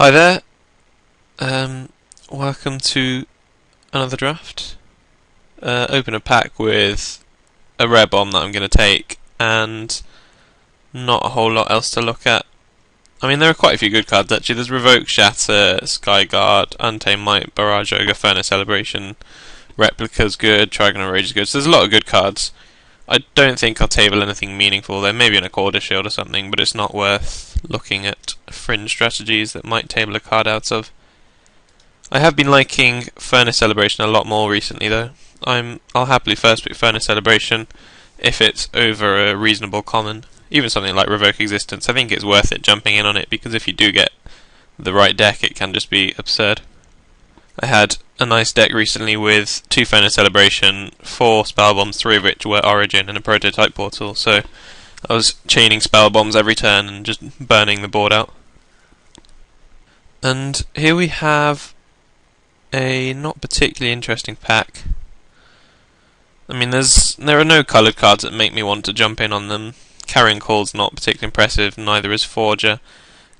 Hi there, welcome to another draft. Open a pack with a rare bomb that I'm going to take, and not a whole lot else to look at. I mean, there are quite a few good cards actually. There's Revoke, Shatter, Skyguard, Untamed Might, Barrage Ogre, Furnace Celebration, Replica's good, Trigon Rage is good, so there's a lot of good cards. I don't think I'll table anything meaningful there, maybe an Accorder Shield or something, but it's not worth looking at fringe strategies that might table a card out of. I have been liking Furnace Celebration a lot more recently though. I'll happily first pick Furnace Celebration if it's over a reasonable common. Even something like Revoke Existence, I think it's worth it jumping in on it, because if you do get the right deck it can just be absurd. I had a nice deck recently with 2 Furnace Celebration, 4 Spell Bombs, 3 of which were Origin and a Prototype Portal, so I was chaining Spell Bombs every turn and just burning the board out. And here we have a not particularly interesting pack. I mean, there are no coloured cards that make me want to jump in on them. Carrion Call's not particularly impressive, neither is Forger.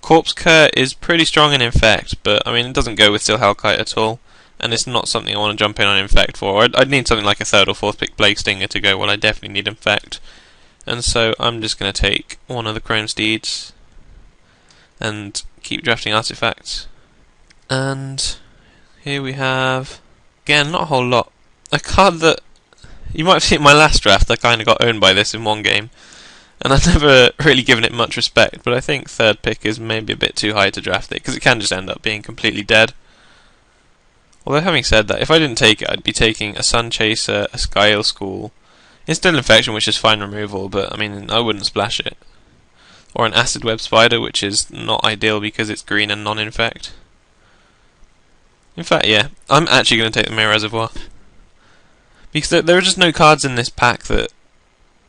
Corpse Cur is pretty strong in Infect, but I mean it doesn't go with Steel Hellkite at all, and it's not something I want to jump in on Infect for. I'd need something like a 3rd or 4th pick Plague Stinger to go, well I definitely need Infect. And so I'm just going to take one of the Chrome Steeds and keep drafting artifacts. And here we have, again, not a whole lot. A card that, you might have seen in my last draft, I kind of got owned by this in one game. And I've never really given it much respect, but I think 3rd pick is maybe a bit too high to draft it, because it can just end up being completely dead. Although having said that, if I didn't take it, I'd be taking a Sun Chaser, a Skyale School, Instant Infection, which is fine removal, but I mean, I wouldn't splash it. Or an Acid Web Spider, which is not ideal because it's green and non-infect. In fact, yeah, I'm actually going to take the Mirror Reservoir. Because there are just no cards in this pack that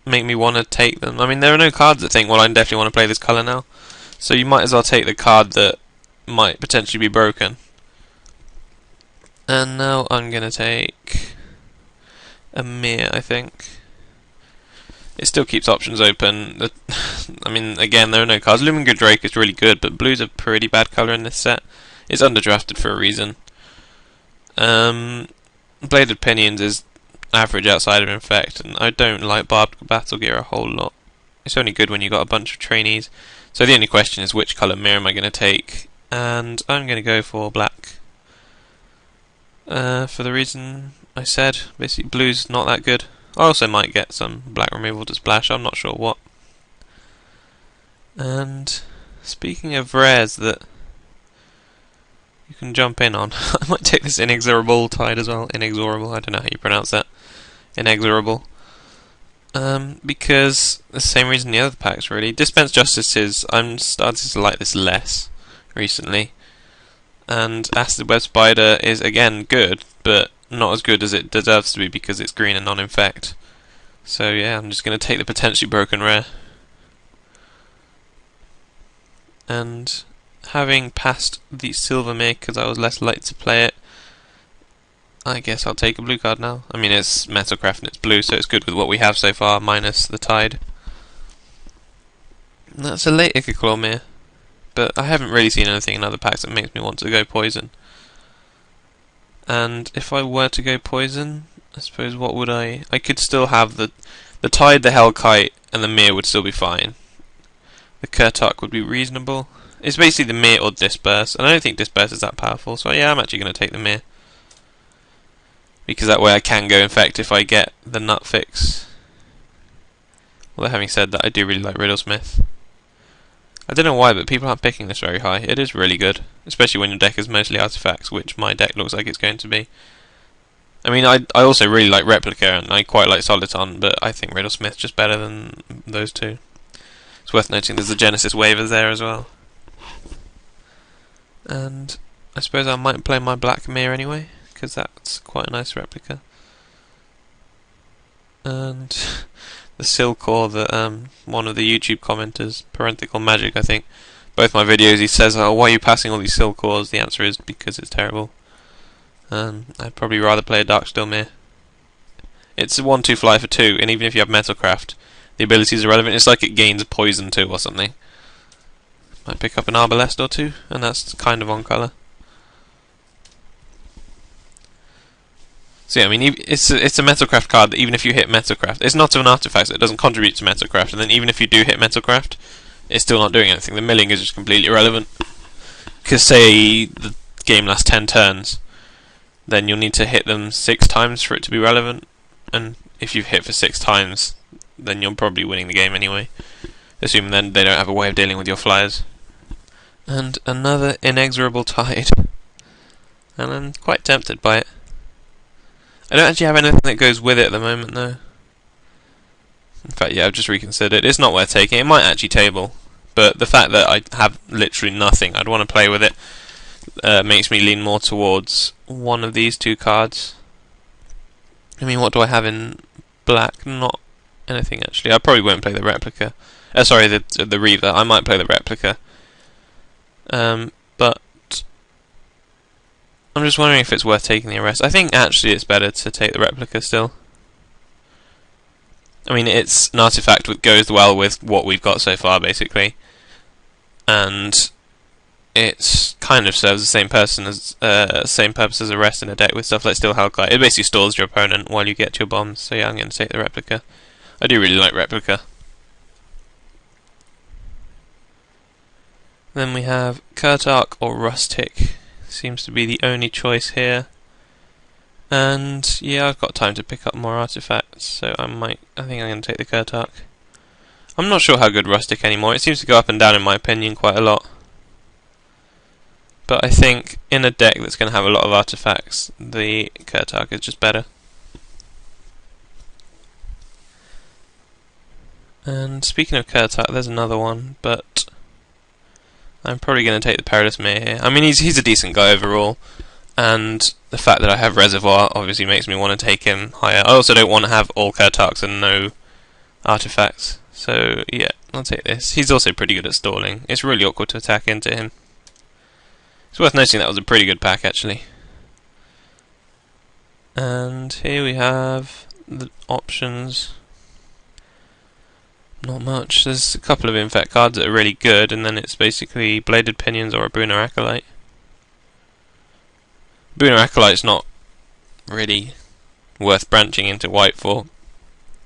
make me want to take them. I mean, there are no cards that think, well, I definitely want to play this colour now. So you might as well take the card that might potentially be broken. And now I'm going to take a Mirror, I think. It still keeps options open. I mean, again, there are no cards. Lumen Good Drake is really good, but blue's a pretty bad colour in this set. It's underdrafted for a reason. Bladed Pinions is average outside of Infect, and I don't like Barbed Battle Gear a whole lot. It's only good when you've got a bunch of trainees. So the only question is, which colour mirror am I going to take? And I'm going to go for black. For the reason I said, basically blue's not that good. I also might get some black removal to splash, I'm not sure what. And speaking of rares that you can jump in on, I might take this Inexorable Tide as well. Inexorable, I don't know how you pronounce that. Inexorable. Because the same reason the other packs really. Dispense Justices, I'm starting to like this less recently. And Acid Web Spider is again good, but not as good as it deserves to be because it's green and non-infect. So yeah, I'm just going to take the potentially broken rare. And having passed the Silver Mirror because I was less likely to play it, I guess I'll take a blue card now. I mean, it's Metalcraft and it's blue, so it's good with what we have so far, minus the Tide. And that's a late Ichor Mirror, but I haven't really seen anything in other packs that makes me want to go Poison. And if I were to go Poison, I suppose what would I could still have the Tide, the Hellkite, and the Mirror would still be fine. The Kurtuk would be reasonable. It's basically the Mirror or Disperse, and I don't think Disperse is that powerful, so yeah, I'm actually going to take the Mirror. Because that way I can go Infect if I get the Nut Fix. Although having said that, I do really like Riddlesmith. I don't know why, but people aren't picking this very high. It is really good, especially when your deck is mostly artifacts, which my deck looks like it's going to be. I mean, I also really like Replica, and I quite like Soliton, but I think Riddlesmith's just better than those two. It's worth noting there's the Genesis waivers there as well. And I suppose I might play my Black Mirror anyway, because that's quite a nice replica. And the Silcore that one of the YouTube commenters, Parenthetical Magic I think, both my videos he says, oh, why are you passing all these Silcores? The answer is because it's terrible. I'd probably rather play a Darksteel Mirror. It's a 1-2 fly for 2, and even if you have Metalcraft, the abilities are relevant. It's like it gains poison 2 or something. Might pick up an Arbalest or two, and that's kind of on colour. So yeah, I mean, it's a Metalcraft card that even if you hit Metalcraft, it's not an artifact, so it doesn't contribute to Metalcraft, and then even if you do hit Metalcraft, it's still not doing anything. The milling is just completely irrelevant. Because say the game lasts 10 turns, then you'll need to hit them 6 times for it to be relevant, and if you've hit for 6 times, then you're probably winning the game anyway, assuming then they don't have a way of dealing with your flyers. And another inexorable tide, and I'm quite tempted by it. I don't actually have anything that goes with it at the moment though. In fact, yeah, I've just reconsidered. It's not worth taking. It might actually table, but the fact that I have literally nothing I'd want to play with it makes me lean more towards one of these 2 cards. I mean, what do I have in black? Not anything actually. I probably won't play the replica. Sorry, the Reaver. I might play the replica. But I'm just wondering if it's worth taking the arrest. I think actually it's better to take the replica still. I mean, it's an artifact that goes well with what we've got so far, basically, and it's kind of serves the same purpose as arrest in a deck with stuff like Still Hellkite. It basically stalls your opponent while you get your bombs. So yeah, I'm going to take the replica. I do really like replica. Then we have Kurtark or Rustic. Seems to be the only choice here. And yeah, I've got time to pick up more artifacts, so I think I'm going to take the Kurtark. I'm not sure how good Rustic anymore. It seems to go up and down in my opinion quite a lot. But I think in a deck that's going to have a lot of artifacts, the Kurtark is just better. And speaking of Kurtark, there's another one, but I'm probably going to take the Perilous Mere here. I mean, he's a decent guy overall, and the fact that I have Reservoir obviously makes me want to take him higher. I also don't want to have all Kurtarks and no artifacts, so yeah, I'll take this. He's also pretty good at stalling. It's really awkward to attack into him. It's worth noting that was a pretty good pack, actually. And here we have the options. Not much. There's a couple of Infect cards that are really good, and then it's basically Bladed Pinions or a Booner Acolyte. Booner Acolyte's not really worth branching into white for.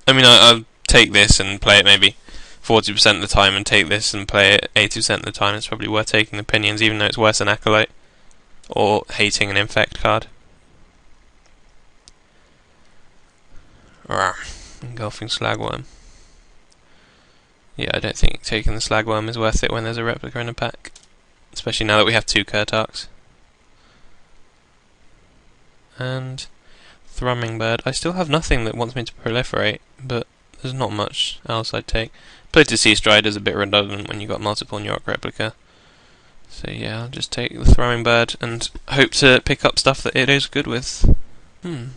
I mean, I'll take this and play it maybe 40% of the time, and take this and play it 80% of the time. It's probably worth taking the Pinions, even though it's worse than Acolyte, or hating an Infect card. Engulfing Slagworm. Yeah, I don't think taking the Slagworm is worth it when there's a replica in a pack, especially now that we have 2 Kurtarks. And Thrumming Bird. I still have nothing that wants me to proliferate, but there's not much else I'd take. Plated Sea Strider is a bit redundant when you've got multiple New York replica. So yeah, I'll just take the Thrumming Bird and hope to pick up stuff that it is good with. I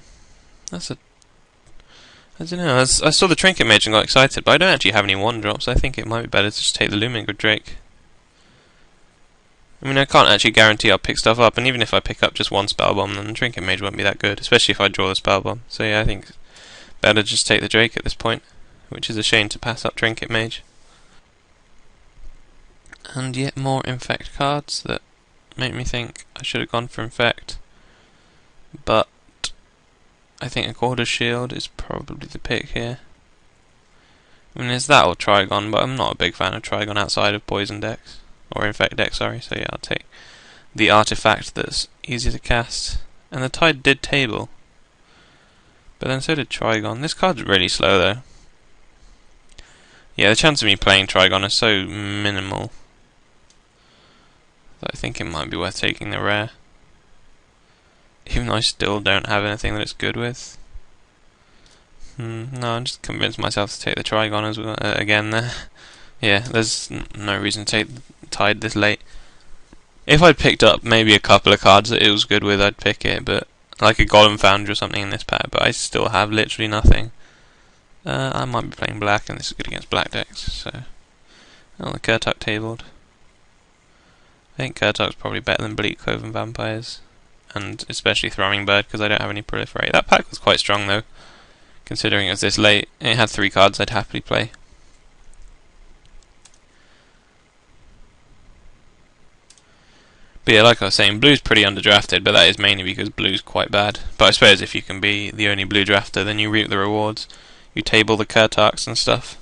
don't know, I saw the Trinket Mage and got excited, but I don't actually have any 1-drops. I think it might be better to just take the Looming Drake. I mean, I can't actually guarantee I'll pick stuff up, and even if I pick up just 1 Spell Bomb, then the Trinket Mage won't be that good, especially if I draw the Spell Bomb. So yeah, I think it's better just take the Drake at this point, which is a shame to pass up Trinket Mage. And yet more Infect cards that make me think I should have gone for Infect, but I think a Quarter Shield is probably the pick here. I mean, there's that or Trigon, but I'm not a big fan of Trigon outside of Poison decks, or Infect decks, sorry, so yeah, I'll take the artifact that's easy to cast. And the Tide did table, but then so did Trigon. This card's really slow though. Yeah, the chance of me playing Trigon is so minimal that I think it might be worth taking the rare, even though I still don't have anything that it's good with. No, I'm just convinced myself to take the Trigon as well, again there. Yeah, there's no reason to take Tide this late. If I'd picked up maybe a couple of cards that it was good with, I'd pick it, but like a Golem Foundry or something in this pack, but I still have literally nothing. I might be playing black, and this is good against black decks, so... Oh, the Kurtark tabled. I think Kurtark's probably better than Bleak Cloven Vampires, and especially Thrumming Bird, because I don't have any Proliferate. That pack was quite strong though, considering it was this late. It had 3 cards I'd happily play. But yeah, like I was saying, blue's pretty underdrafted, but that is mainly because blue's quite bad. But I suppose if you can be the only blue drafter, then you reap the rewards. You table the Kurtarks and stuff.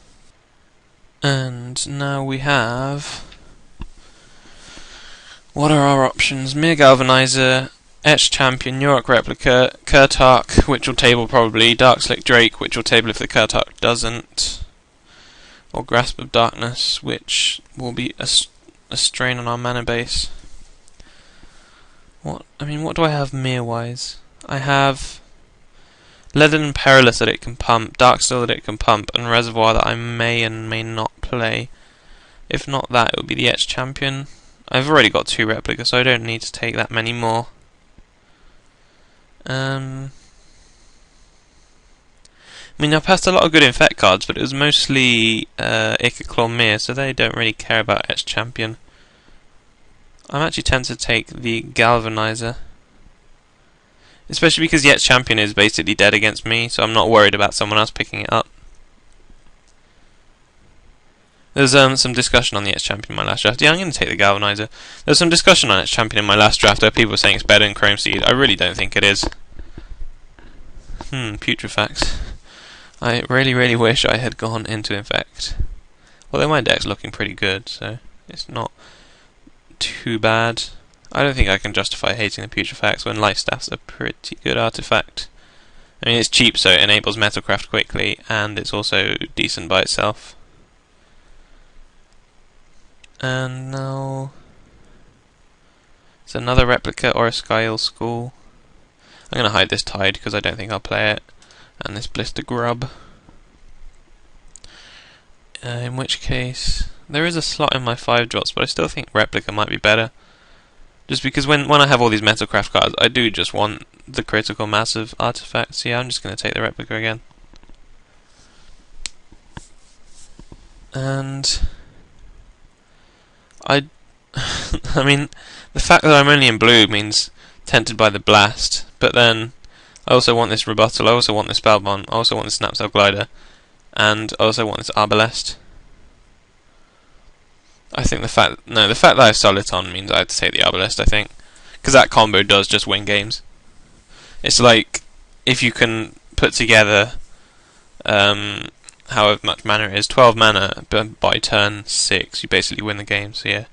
And now we have... What are our options? Mere Galvanizer, Etched Champion, York Replica, Kurtark, which will table probably, Dark Slick Drake, which will table if the Kurtark doesn't, or Grasp of Darkness, which will be a strain on our mana base. What do I have mirror-wise? I have Leaden and Perilous that it can pump, Darksteel that it can pump, and Reservoir that I may and may not play. If not that, it would be the Etched Champion. I've already got 2 replicas, so I don't need to take that many more. I passed a lot of good Infect cards, but it was mostly Ichor Mir, so they don't really care about Etched Champion. I'm actually tempted to take the Galvanizer. Especially because the Etched Champion is basically dead against me, so I'm not worried about someone else picking it up. There's some discussion on the Etched Champion in my last draft. Yeah, I'm going to take the Galvanizer. There's some discussion on Etched Champion in my last draft where people were saying it's better than Chrome Seed. I really don't think it is. Putrefax. I really, really wish I had gone into Infect. Although my deck's looking pretty good, so it's not too bad. I don't think I can justify hating the Putrefax when Life Staff's a pretty good artifact. I mean, it's cheap, so it enables Metalcraft quickly, and it's also decent by itself. And now it's another replica or a Skyhill School. I'm going to hide this Tide because I don't think I'll play it, and this Blister Grub. In which case, there is a slot in my 5-drops, but I still think replica might be better. Just because when I have all these Metalcraft cards, I do just want the critical massive artifacts. Yeah, I'm just going to take the replica again. And I mean, the fact that I'm only in blue means tempted by the Blast, but then I also want this Rebuttal, I also want this Spellbomb, I also want this Snapcell Glider, and I also want this Arbalest. I think the fact that I have Soliton means I have to take the Arbalest, I think. Because that combo does just win games. It's like, if you can put together however much mana it is, 12 mana by turn 6, you basically win the game, so yeah.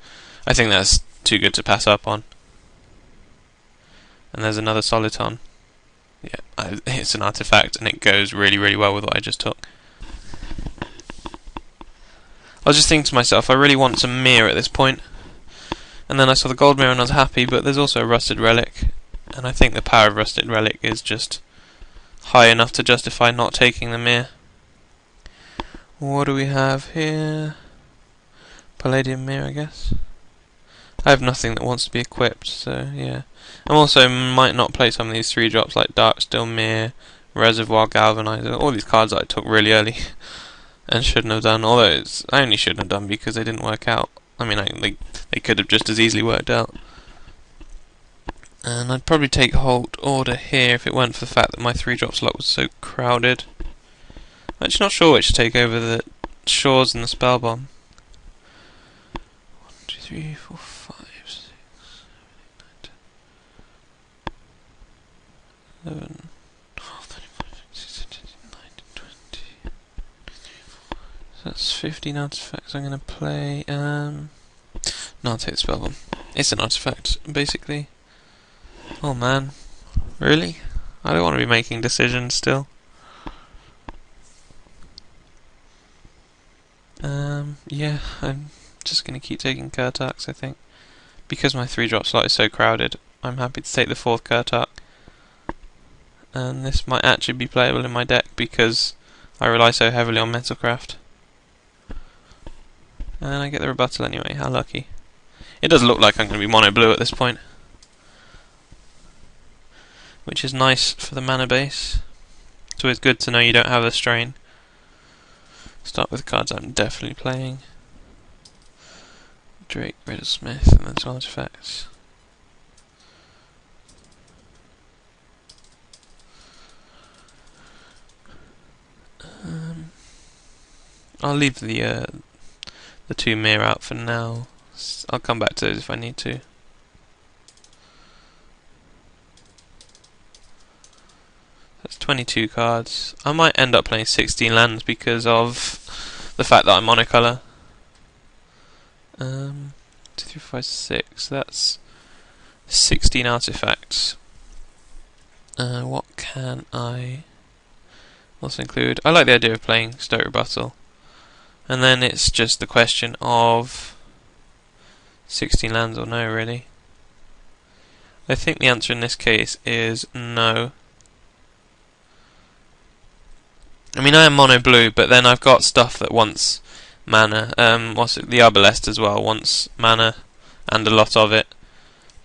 I think that's too good to pass up on. And there's another Soliton. Yeah, it's an artifact, and it goes really, really well with what I just took. I was just thinking to myself, I really want some mirror at this point. And then I saw the gold mirror and I was happy, but there's also a rusted relic. And I think the power of rusted relic is just high enough to justify not taking the mirror. What do we have here? Palladium mirror, I guess. I have nothing that wants to be equipped, so yeah. I also might not play some of these 3-drops like Darksteel Mirror, Reservoir Galvanizer, all these cards that I took really early. And shouldn't have done, although I only shouldn't have done because they didn't work out. I mean, they could have just as easily worked out. And I'd probably take Halt Order here if it weren't for the fact that my 3-drop slot was so crowded. I'm actually not sure which to take over the Shores and the Spellbomb. 1, 2, 3, 4, 5, 6, 7, 8, 9, 10, 11, 12, 13, 14, 15, 16, 17, 18, 19, 20. That's 15 artifacts I'm going to play. No, I'll take the Spellbomb. It's an artifact, basically. Oh man. Really? I don't want to be making decisions still. Yeah, I'm just going to keep taking Kurtarks, I think. Because my 3-drop slot is so crowded, I'm happy to take the 4th Kurtark. And this might actually be playable in my deck because I rely so heavily on Metalcraft. And I get the Rebuttal anyway, how lucky. It does look like I'm going to be mono blue at this point, which is nice for the mana base. It's always good to know you don't have a strain. Start with cards I'm definitely playing. Drake, Riddlesmith, and then some artifacts. I'll leave the 2 mirror out for now. I'll come back to those if I need to. 22 cards. I might end up playing 16 lands because of the fact that I'm monocolour. 2, 3, 4, 5, 6. That's 16 artifacts. What can I also include? I like the idea of playing Stoke Rebuttal. And then it's just the question of 16 lands or no, really. I think the answer in this case is no. I mean, I am mono blue, but then I've got stuff that wants mana. What's it? The Arbalest as well wants mana, and a lot of it.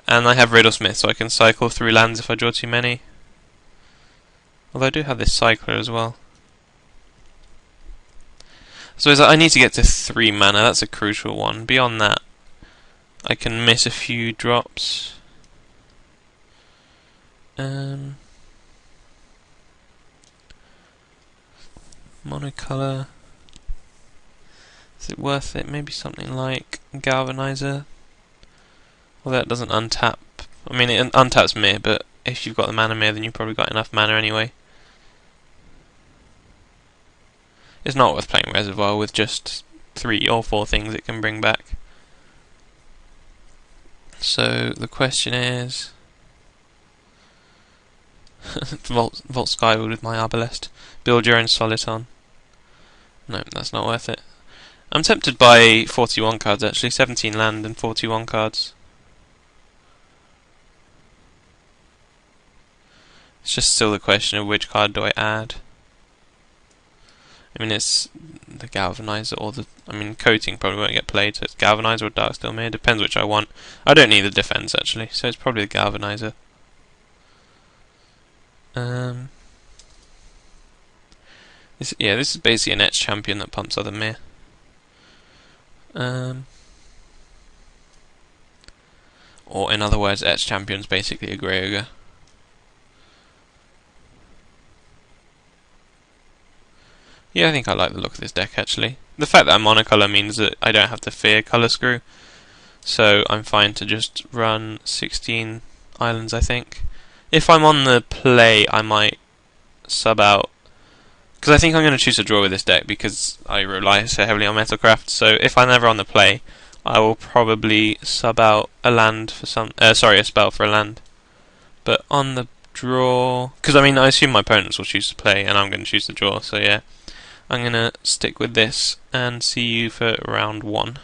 And I have Riddlesmith, so I can cycle through lands if I draw too many. Although I do have this cycler as well. So I need to get to 3 mana, that's a crucial one. Beyond that, I can miss a few drops. Monocolour. Is it worth it? Maybe something like Galvanizer. Well, that doesn't untap. I mean, it untaps Mir, but if you've got the mana Mir, then you've probably got enough mana anyway. It's not worth playing Reservoir with just 3 or 4 things it can bring back. So the question is... Vault Skyward with my Arbalest. Build your own Soliton. No, that's not worth it. I'm tempted by 41 cards actually, 17 land and 41 cards. It's just still the question of which card do I add. I mean, it's the Galvanizer or the... I mean, Coating probably won't get played, so it's Galvanizer or Darksteel Mir. Depends which I want. I don't need the defense actually, so it's probably the Galvanizer. This is basically an Etched Champion that pumps other Mir. Or in other words, Etched Champion's basically a Grey Ogre. Yeah, I think I like the look of this deck actually. The fact that I'm monocolour means that I don't have to fear colour screw, so I'm fine to just run 16 islands, I think. If I'm on the play, I might sub out, because I think I'm going to choose a draw with this deck because I rely so heavily on Metalcraft. So if I'm never on the play, I will probably sub out a land for a spell for a land. But on the draw, because I mean I assume my opponents will choose to play and I'm going to choose the draw. So yeah, I'm going to stick with this and see you for round 1.